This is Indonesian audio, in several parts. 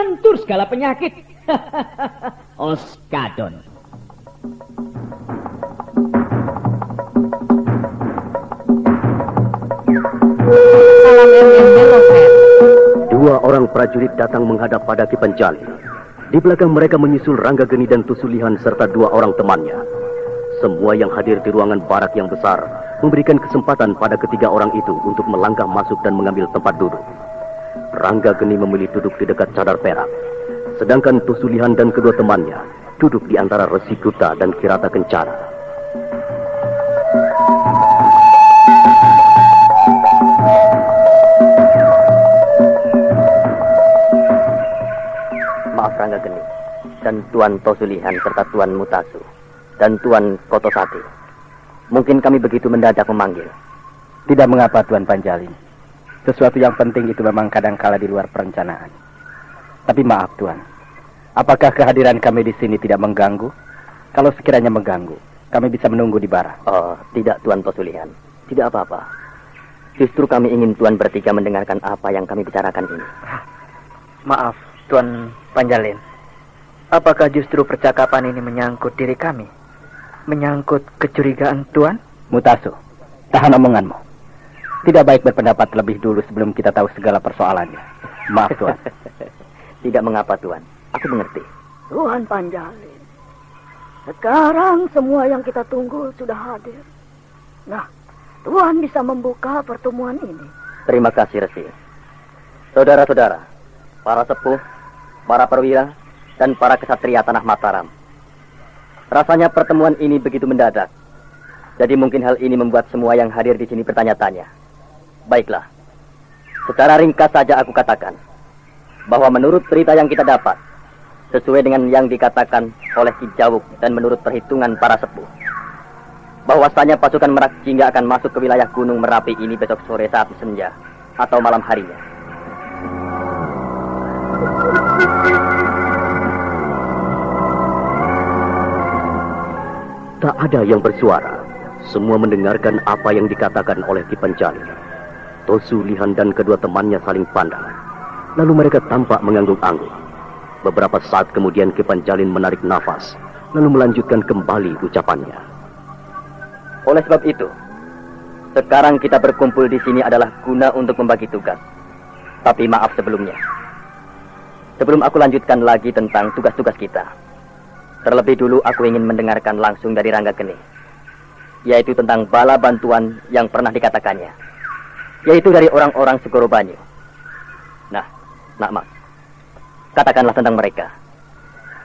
mantur segala penyakit. Oskadon. Salam Melovet. Dua orang prajurit datang menghadap pada Ki Panjalin. Di belakang mereka menyusul Ranggageni dan Tusulihan serta dua orang temannya. Semua yang hadir di ruangan barak yang besar memberikan kesempatan pada ketiga orang itu untuk melangkah masuk dan mengambil tempat duduk. Ranggageni memilih duduk di dekat cadar perak, sedangkan Tusulihan dan kedua temannya duduk di antara Resi Gupta dan Kirata Kencana. Maaf Ranggageni dan Tuan Tosulihan serta Tuan Mutasu dan Tuan Kotosati. Mungkin kami begitu mendadak memanggil. Tidak mengapa Tuan Panjalin. Sesuatu yang penting itu memang kadang-kala di luar perencanaan. Tapi maaf Tuan, apakah kehadiran kami di sini tidak mengganggu? Kalau sekiranya mengganggu, kami bisa menunggu di barak. Oh, tidak Tuan Tosulihan. Tidak apa-apa. Justru kami ingin Tuan bertiga mendengarkan apa yang kami bicarakan ini. Maaf Tuan Panjalin. Apakah justru percakapan ini menyangkut diri kami? Menyangkut kecurigaan Tuan? Mutasu, tahan omonganmu. Tidak baik berpendapat lebih dulu sebelum kita tahu segala persoalannya. Maaf Tuan. Tidak mengapa Tuan, aku mengerti. Tuan Panjalin, sekarang semua yang kita tunggu sudah hadir. Nah, Tuan bisa membuka pertemuan ini. Terima kasih Resi. Saudara-saudara, para sepuh, para perwira, dan para kesatria tanah Mataram. Rasanya pertemuan ini begitu mendadak. Jadi mungkin hal ini membuat semua yang hadir di sini bertanya-tanya. Baiklah, secara ringkas saja aku katakan bahwa menurut berita yang kita dapat, sesuai dengan yang dikatakan oleh Ki Jawuk dan menurut perhitungan para sepuh, bahwasanya pasukan Merak Jingga akan masuk ke wilayah Gunung Merapi ini besok sore saat senja atau malam harinya. Tak ada yang bersuara. Semua mendengarkan apa yang dikatakan oleh Ki Panjalin. Tosulihan dan kedua temannya saling pandang. Lalu mereka tampak mengangguk-angguk. Beberapa saat kemudian Ki Panjalin menarik nafas, lalu melanjutkan kembali ucapannya. Oleh sebab itu, sekarang kita berkumpul di sini adalah guna untuk membagi tugas. Tapi maaf sebelumnya. Sebelum aku lanjutkan lagi tentang tugas-tugas kita, terlebih dulu aku ingin mendengarkan langsung dari Ranggageni, yaitu tentang bala bantuan yang pernah dikatakannya, yaitu dari orang-orang Segoro Banyu. Nah, Nak Mas, katakanlah tentang mereka.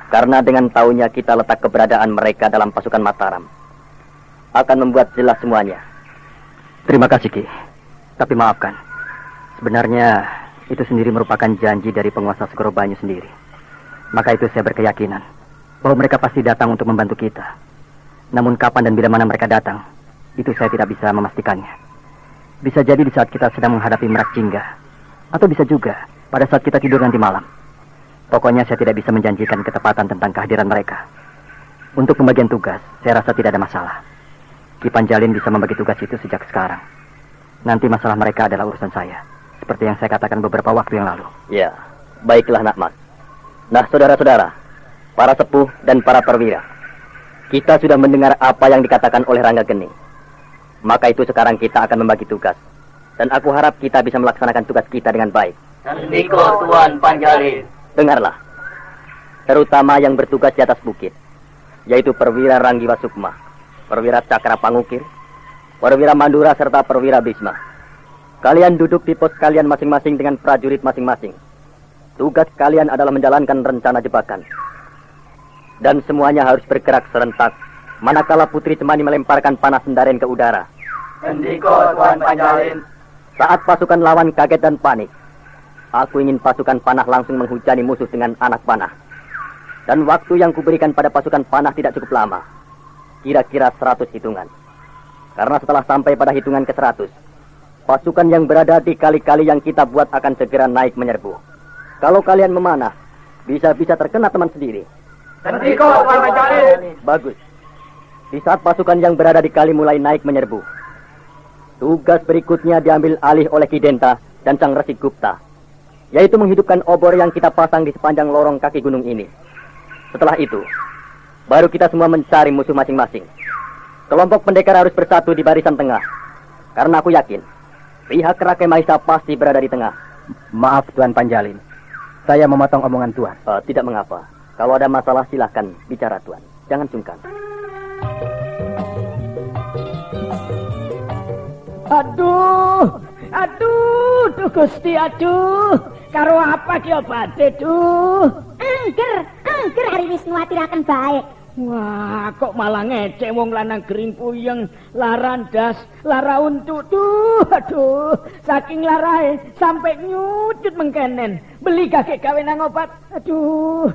Karena dengan tahunya kita letak keberadaan mereka dalam pasukan Mataram, akan membuat jelas semuanya. Terima kasih Ki. Tapi maafkan, sebenarnya itu sendiri merupakan janji dari penguasa Segoro Banyu sendiri. Maka itu saya berkeyakinan bahwa mereka pasti datang untuk membantu kita. Namun kapan dan bila mana mereka datang, itu saya tidak bisa memastikannya. Bisa jadi di saat kita sedang menghadapi Merak Jingga, atau bisa juga pada saat kita tidur nanti malam. Pokoknya saya tidak bisa menjanjikan ketepatan tentang kehadiran mereka. Untuk pembagian tugas, saya rasa tidak ada masalah. Ki Panjalin bisa membagi tugas itu sejak sekarang. Nanti masalah mereka adalah urusan saya, seperti yang saya katakan beberapa waktu yang lalu. Ya, baiklah Nak Mas. Nah, saudara-saudara, para sepuh dan para perwira, kita sudah mendengar apa yang dikatakan oleh Ranggageni. Maka itu sekarang kita akan membagi tugas. Dan aku harap kita bisa melaksanakan tugas kita dengan baik. Sendiko Tuan Panjalin. Dengarlah, terutama yang bertugas di atas bukit, yaitu perwira Ranggiwa Sukma, perwira Cakra Pangukir, perwira Mandura serta perwira Bisma. Kalian duduk di pos kalian masing-masing dengan prajurit masing-masing. Tugas kalian adalah menjalankan rencana jebakan. Dan semuanya harus bergerak serentak manakala Putri Cemani melemparkan panah sendaren ke udara. Sendiko Tuan Panjalin. Saat pasukan lawan kaget dan panik, aku ingin pasukan panah langsung menghujani musuh dengan anak panah. Dan waktu yang kuberikan pada pasukan panah tidak cukup lama, kira-kira 100 hitungan. Karena setelah sampai pada hitungan ke-100, pasukan yang berada di kali-kali yang kita buat akan segera naik menyerbu. Kalau kalian memanah, bisa-bisa terkena teman sendiri. Sendiko Tuan Panjalin. Bagus. Di saat pasukan yang berada di kali mulai naik menyerbu, tugas berikutnya diambil alih oleh Ki Denta dan Sang Resi Gupta. yaitu menghidupkan obor yang kita pasang di sepanjang lorong kaki gunung ini. Setelah itu, baru kita semua mencari musuh masing-masing. Kelompok pendekar harus bersatu di barisan tengah, karena aku yakin pihak Rakai Mahesa pasti berada di tengah. Maaf Tuan Panjalin, saya memotong omongan Tuan. Tidak mengapa. Kalau ada masalah silahkan bicara Tuan. Jangan sungkan. Aduh, Gusti, aduh. Karo apa ki obate, duh? Angger hari wis nguwatiraken bae. Wah, kok malah ngecek wong lanang gering puyeng, larandas, lara untuk tuh, aduh, saking larae sampai nyucut mengkenen. Beli kakek gawe nang obat. Aduh.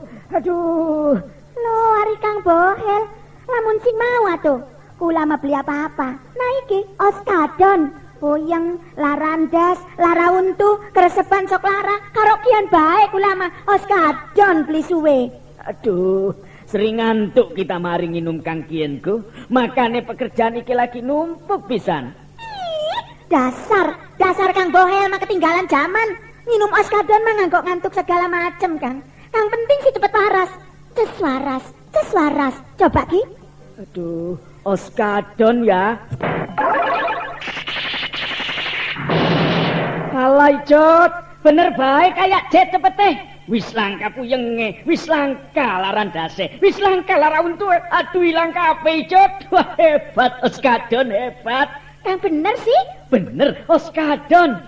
Lo hari Kang Bohel, lamun sing mau atuh. Kula mah beli apa-apa. Nah iki Oskadon, puyeng, larandas, lara untu, keresepan sok lara, karo kian bae kula mah Oskadon beli suwe. Aduh, sering ngantuk kita mari nginum Kang Kienku, makane pekerjaan iki lagi numpuk pisan. Dasar Kang Bohel mah ketinggalan zaman. Minum Oskadon mah nganggok ngantuk segala macem, Kang. Yang penting sih cepet waras. Ces waras. Coba Ki. Aduh, Oskadon ya. Alay Jod, bener baik kayak jet cepet teh. Wis langka puyenge, wis langka larandase, wis langka lara untu. Aduh ilang kabeh Jod. Wah hebat Oskadon, hebat. Yang bener sih? Bener Oskadon.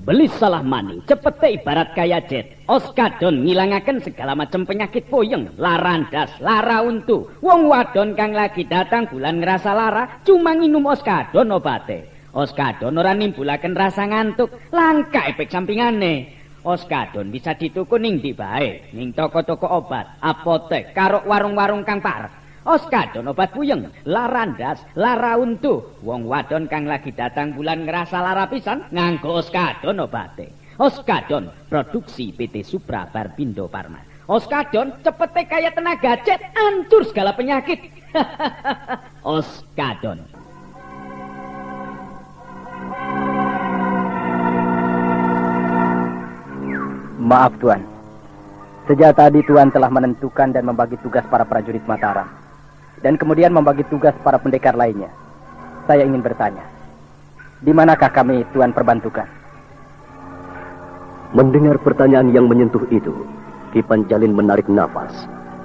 Beli salah maning, cepete ibarat kaya jet. Oskadon ngilangaken segala macam penyakit puyeng, larandas, lara untu. Wong wadon kang lagi datang bulan ngerasa lara, cuma nginum Oskadon obate. Oskadon ora nimbulaken rasa ngantuk, langka efek sampingane. Oskadon bisa dituku ning ndi bae, ning toko-toko obat, apotek, karo warung-warung kang parek. Oskadon obat puyeng, larandas, lara untu. Wong wadon kang lagi datang bulan ngerasa lara pisan, nganggo Oskadon obate. Oskadon produksi PT Supra Barbindo Pharma. Oskadon cepete kaya tenaga jet, hancur segala penyakit. Oskadon. Maaf Tuan, sejak tadi Tuan telah menentukan dan membagi tugas para prajurit Mataram, dan kemudian membagi tugas para pendekar lainnya. Saya ingin bertanya, di manakah kami Tuan perbantukan? Mendengar pertanyaan yang menyentuh itu, Ki Panjalin menarik nafas.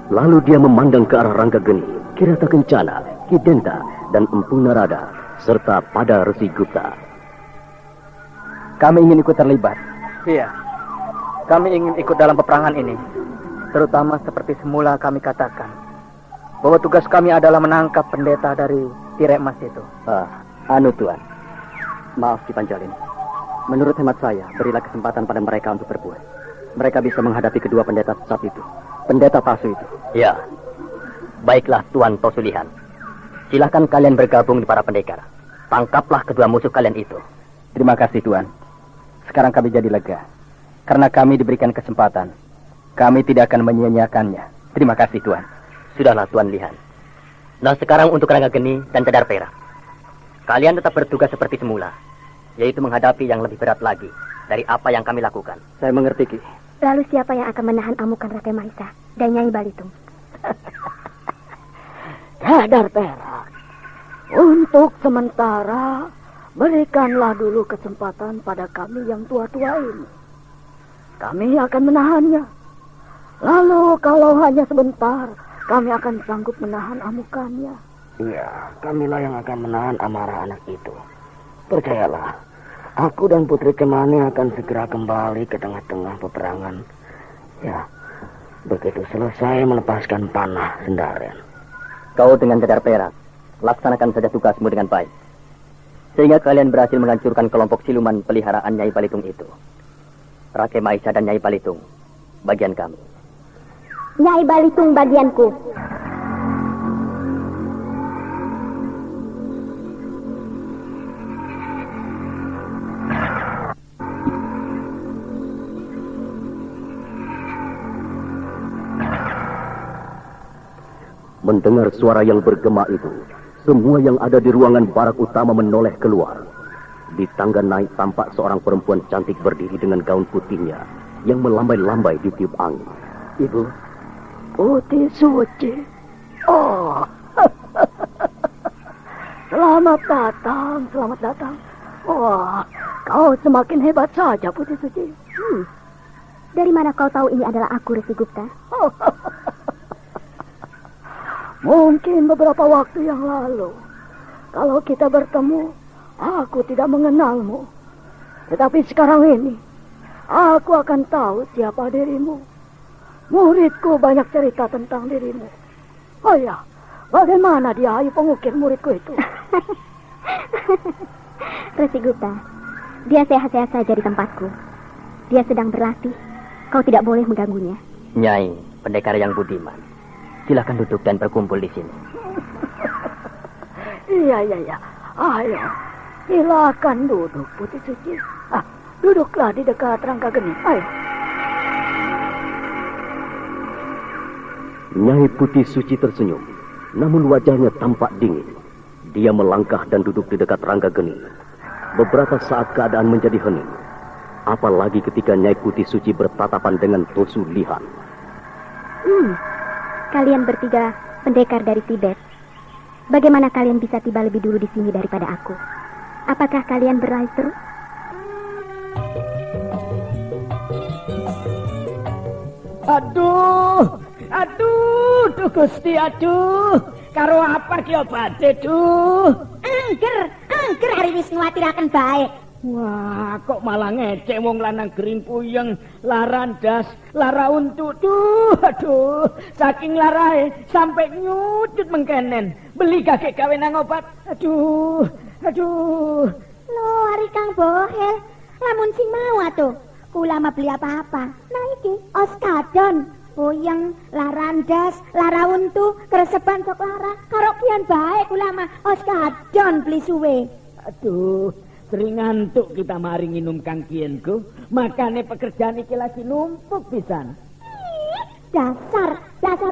Lalu dia memandang ke arah Rangga Geni, Kirata Kencana, Ki Denta, dan Empu Narada, serta pada Resi Gupta. Kami ingin ikut terlibat. Iya, kami ingin ikut dalam peperangan ini. Terutama seperti semula kami katakan, bahwa tugas kami adalah menangkap pendeta dari Tirai Emas itu. Tuan. Maaf Ki Panjalin. Menurut hemat saya, berilah kesempatan pada mereka untuk berbuat. Mereka bisa menghadapi kedua pendeta sesat itu. Pendeta palsu itu. Ya. Baiklah Tuan Tosulihan. Silahkan kalian bergabung di para pendekar. Tangkaplah kedua musuh kalian itu. Terima kasih Tuan. Sekarang kami jadi lega. Karena kami diberikan kesempatan. Kami tidak akan menyia-nyiakannya. Terima kasih Tuan. Sudahlah Tuan Lihan. Nah sekarang untuk Rangga Geni dan Cedar Perak. Kalian tetap bertugas seperti semula. Yaitu menghadapi yang lebih berat lagi dari apa yang kami lakukan. Saya mengerti Ki. Lalu siapa yang akan menahan amukan Rakai Mahesa dan Nyai Balitung? Cedar Perak, untuk sementara berikanlah dulu kesempatan pada kami yang tua-tua ini. Kami akan menahannya. Lalu kalau hanya sebentar, kami akan sanggup menahan amukannya. Iya, kamilah yang akan menahan amarah anak itu. Percayalah, aku dan Putri Cemani akan segera kembali ke tengah-tengah peperangan. Ya, begitu selesai melepaskan panah Sendaren. Kau dengan Cedar Perak, laksanakan saja tugasmu dengan baik. Sehingga kalian berhasil menghancurkan kelompok siluman peliharaan Nyai Balitung itu. Rakai Mahesa dan Nyai Balitung, bagian kami. Nyai Balitung bagianku. Mendengar suara yang bergema itu, Semua yang ada di ruangan barak utama menoleh keluar. Di tangga naik tampak seorang perempuan cantik berdiri dengan gaun putihnya yang melambai-lambai ditiup angin. Ibu, Putih Suci. Oh, selamat datang, selamat datang. Wah, kau semakin hebat saja, Putih Suci. Dari mana kau tahu ini adalah aku, Resi Gupta? Mungkin beberapa waktu yang lalu, kalau kita bertemu, aku tidak mengenalmu. Tetapi sekarang ini, aku akan tahu siapa dirimu. Muridku banyak cerita tentang dirimu. Oh ya, bagaimana dia ayu pengukir muridku itu? Resi Gupta, dia sehat-sehat saja di tempatku. Dia sedang berlatih. Kau tidak boleh mengganggunya. Nyai, pendekar yang budiman. Silakan duduk dan berkumpul di sini. Iya. Ayo, silakan duduk, Putih Suci. Duduklah di dekat Rangga Geni. Ayo. Nyai Putih Suci tersenyum, namun wajahnya tampak dingin. Dia melangkah dan duduk di dekat Rangga Geni. Beberapa saat keadaan menjadi hening. Apalagi ketika Nyai Putih Suci bertatapan dengan Tosu Lihan. Kalian bertiga pendekar dari Tibet. Bagaimana kalian bisa tiba lebih dulu di sini daripada aku? Apakah kalian berlari terus? Aduh, Gusti, aduh. Karo apa ki obate, duh? Angger hari wis nguwatiraken bae. Wah, kok malah ngecek wong lanang gering puyeng, larandas, lara untu. Aduh, saking larae sampai nyudut mengkenen. Beli kakek gawe nang obat. Aduh. Loh, hari Kang Bohel, lamun sing mau atuh. Kula mah beli apa-apa. Nah iki oskadon, puyeng, larandas, lara untu, keresepan sok lara. Karo kian bae kula mah oskadon beli suwe. Aduh. Sering ngantuk kita mari nginum Kang Kienku. Makane pekerjaan iki lagi numpuk pisan. Dasar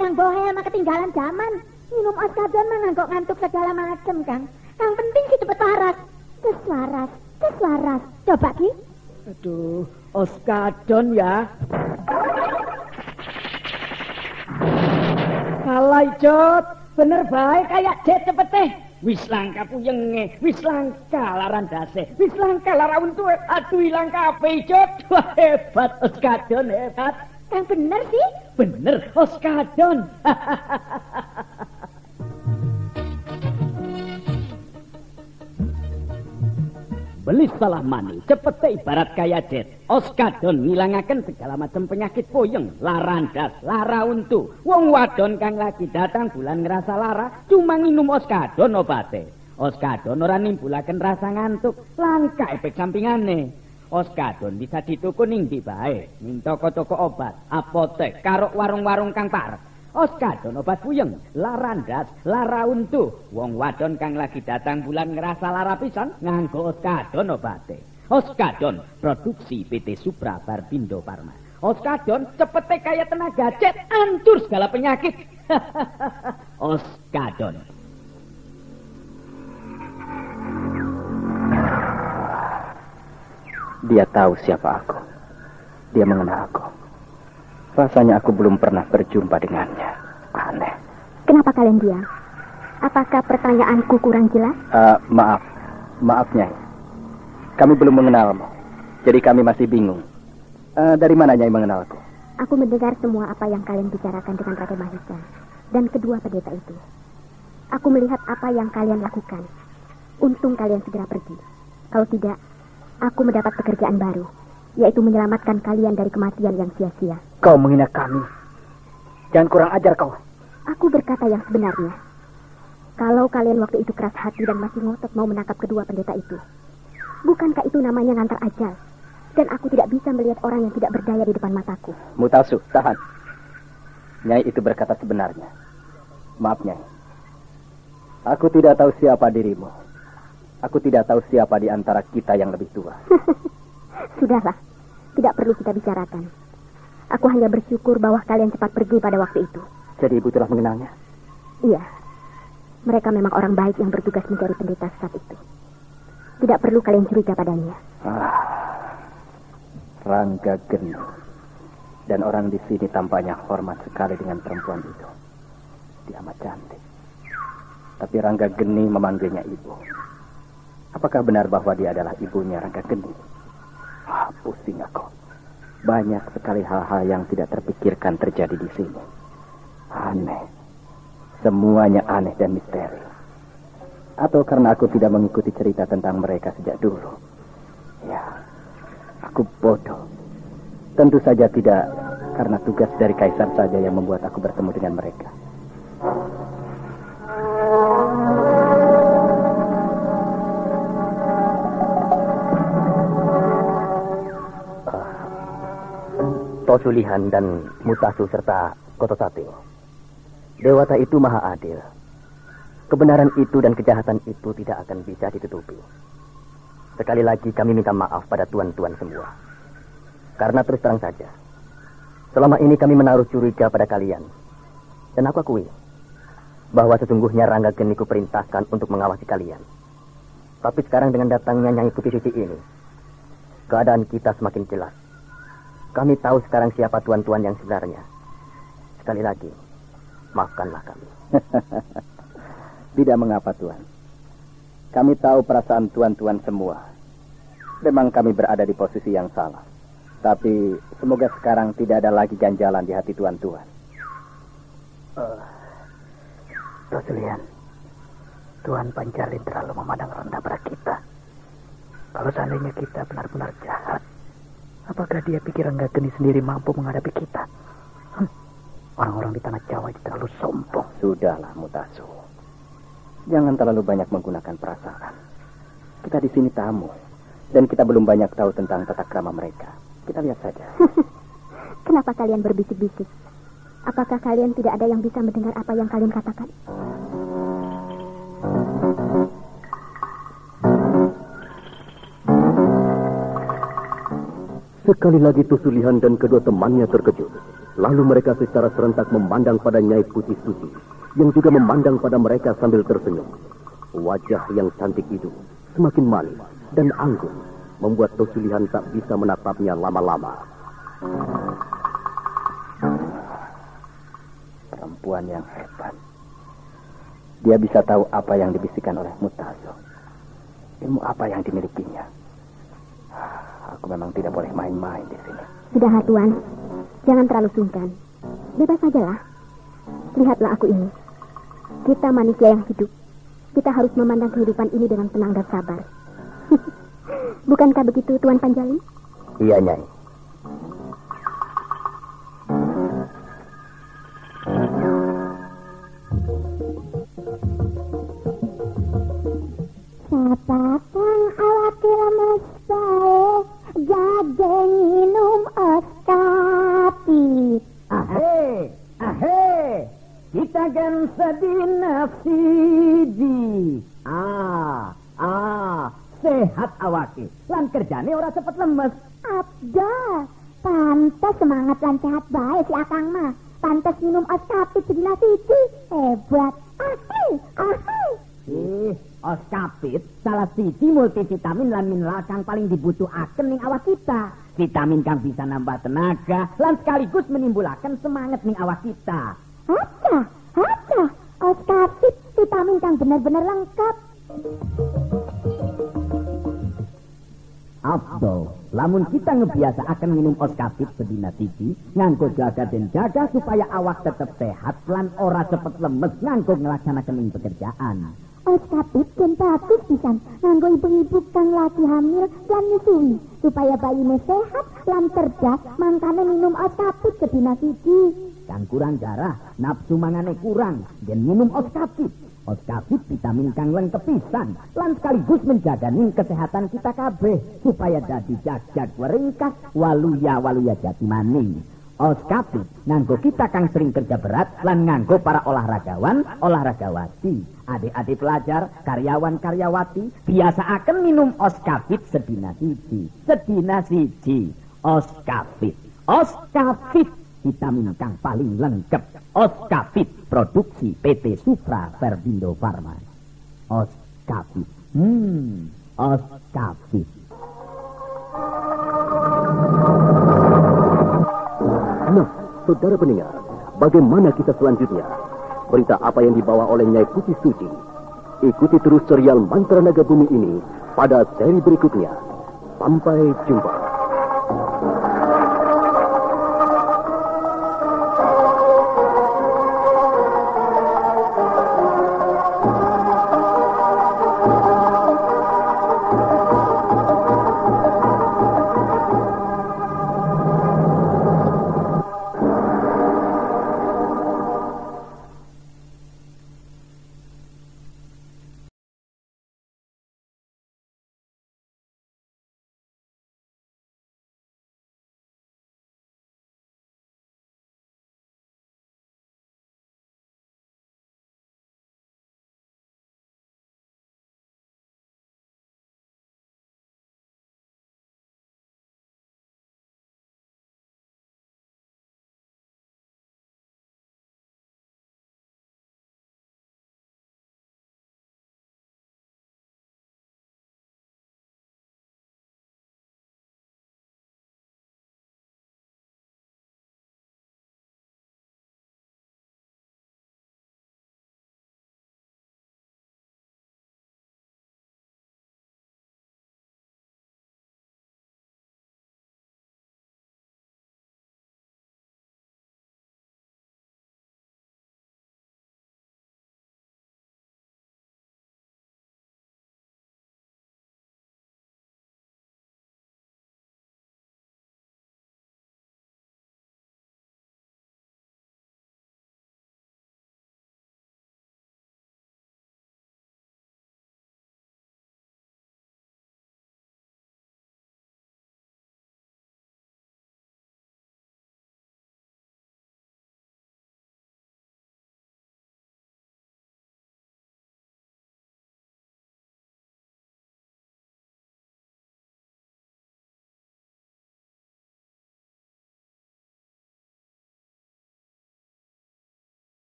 Kang Bohel mah ketinggalan zaman. Minum oskadon mah kok ngantuk segala macem, Kang. Yang penting sih cepet waras. Terus waras. Coba Ki. Aduh, oskadon ya. Kalai Jot, bener baik kayak Jet cepet teh. Wis langka puyenge, wis langka larandase, wis langka lara untu, aduh ilang kabeh Jot. Wah, hebat oskadon, hebat. Kang bener sih? Bener oskadon. Beli salah mani, cepete ibarat kaya Jet. Oskadon ngilangaken segala macam penyakit puyeng, larandas, lara untu. Wong wadon kang lagi datang bulan ngerasa lara, cuma nginum oskadon obate. Oskadon ora nimbulaken rasa ngantuk, langka efek sampingane. Oskadon bisa dituku ning ndi bae, ning toko-toko obat, apotek, karo warung-warung kang parek. Oskadon obat puyeng, larandas, lara untu. Wong wadon kang lagi datang bulan ngerasa lara pisan nganggo oskadon obate. Oskadon produksi PT Supra Barbindo Pharma. Oskadon cepete kaya tenaga Jet, hancur segala penyakit. Oskadon. Dia tahu siapa aku. Dia mengenal aku. Rasanya aku belum pernah berjumpa dengannya. Aneh. Kenapa kalian diam? Apakah pertanyaanku kurang jelas? Maaf Nyai. Kami belum mengenalmu. Jadi kami masih bingung. Dari mana Nyai mengenalku? Aku mendengar semua apa yang kalian bicarakan dengan Raden Mahesa dan kedua pendeta itu. Aku melihat apa yang kalian lakukan. Untung kalian segera pergi. Kalau tidak, aku mendapat pekerjaan baru, yaitu menyelamatkan kalian dari kematian yang sia-sia. Kau menghina kami. Jangan kurang ajar kau. Aku berkata yang sebenarnya. Kalau kalian waktu itu keras hati dan masih ngotot mau menangkap kedua pendeta itu, bukankah itu namanya ngantar ajal? Dan aku tidak bisa melihat orang yang tidak berdaya di depan mataku. Mutasu, tahan. Nyai itu berkata sebenarnya. Maaf Nyai. Aku tidak tahu siapa dirimu. Aku tidak tahu siapa di antara kita yang lebih tua. Sudahlah, tidak perlu kita bicarakan. Aku hanya bersyukur bahwa kalian cepat pergi pada waktu itu. Jadi ibu telah mengenalnya? Iya. Mereka memang orang baik yang bertugas mencari pendeta sesat itu. Tidak perlu kalian curiga padanya. Rangga Geni. Dan orang di sini tampaknya hormat sekali dengan perempuan itu. Dia amat cantik. Tapi Rangga Geni memanggilnya ibu. Apakah benar bahwa dia adalah ibunya Rangga Geni? Pusing aku. Banyak sekali hal-hal yang tidak terpikirkan terjadi di sini. Aneh. Semuanya aneh dan misteri. Atau karena aku tidak mengikuti cerita tentang mereka sejak dulu. Ya, aku bodoh. Tentu saja tidak karena tugas dari Kaisar saja yang membuat aku bertemu dengan mereka. Tosulihan dan Mutasu serta Kotosate. Dewata itu maha adil. Kebenaran itu dan kejahatan itu tidak akan bisa ditutupi. Sekali lagi kami minta maaf pada tuan-tuan semua. Karena terus terang saja, selama ini kami menaruh curiga pada kalian. Dan aku akui bahwa sesungguhnya Rangga Geni kuperintahkan untuk mengawasi kalian. Tapi sekarang dengan datangnya Nyai Putih Suci ini, keadaan kita semakin jelas. Kami tahu sekarang siapa tuan-tuan yang sebenarnya. Sekali lagi, maafkanlah kami. Tidak mengapa, Tuan. Kami tahu perasaan tuan-tuan semua. Memang kami berada di posisi yang salah. Tapi semoga sekarang tidak ada lagi ganjalan di hati tuan-tuan. Tosulian, Tuan Panjalin terlalu memandang rendah pada kita. Kalau seandainya kita benar-benar jahat, apakah dia pikir Rangga Geni sendiri mampu menghadapi kita? Orang-orang di tanah Jawa itu terlalu sombong. Sudahlah, Mutasu. Jangan terlalu banyak menggunakan perasaan. Kita di sini tamu. Dan kita belum banyak tahu tentang tata krama mereka. Kita lihat saja. Kenapa kalian berbisik-bisik? Apakah kalian tidak ada yang bisa mendengar apa yang kalian katakan? Sekali lagi Tusulihan dan kedua temannya terkejut. Lalu mereka secara serentak memandang pada Nyai Putih Suci, yang juga memandang pada mereka sambil tersenyum. Wajah yang cantik itu semakin manis dan anggun, membuat Tusulihan tak bisa menatapnya lama-lama. Perempuan yang hebat. Dia bisa tahu apa yang dibisikkan oleh Mutasu. Ilmu apa yang dimilikinya. Aku memang tidak boleh main-main di sini. Sudah, Tuan. Jangan terlalu sungkan. Bebas sajalah. Lihatlah aku ini. Kita manusia yang hidup. Kita harus memandang kehidupan ini dengan tenang dan sabar. Bukankah begitu, Tuan Panjalin? Iya, Nyai. Sapakang awake lemes bae, jage minum es kapit. Ahe, kita kan sedina siji. Sehat awake, lan kerjane ora cepet lemes. Abda, pantes semangat lan sehat bae si Akang mah. Pantes minum es kapit sedina siji. Hebat. Os kapit salah siji multivitamin lan mineral kang paling dibutuhaken ning awak kita. Vitamin kang bisa nambah tenaga lan sekaligus menimbulaken semangat ning awak kita. Haca, os kapit vitamin kang bener-bener lengkap. Abdul, lamun kita ngebiasa akan minum os kapit sedina siji, nganggo jaga dan jaga supaya awak tetap sehat lan ora cepet lemes nganggo ngelaksanakan pekerjaan. Os kapit dan bagus pisan nganggo ibu-ibu kang lagi hamil lan nyusui supaya bayine sehat lan cerdas, mangkane minum os kapit sedina siji. Kang kurang darah, nafsu mangane kurang, dan minum os kapit. Os kapit vitamin kang lengkap pisan lan sekaligus menjaga ning kesehatan kita kabeh supaya dadi jagjag ringkas waluya jati maning. Os kapit nganggo kita kang sering kerja berat lan nganggo para olahragawan, olahragawati, adik-adik pelajar, karyawan-karyawati biasa akan minum os kapit sedina siji. Os kapit. vitamin kang paling lengkap. Oskapit produksi PT Supra Verbindo Farma. Oskapit. Oskapit. Nah, saudara pendengar, bagaimana kisah selanjutnya? Berita apa yang dibawa oleh Nyai Putih Suci? Ikuti terus serial Mantra Naga Bumi ini pada seri berikutnya. Sampai jumpa.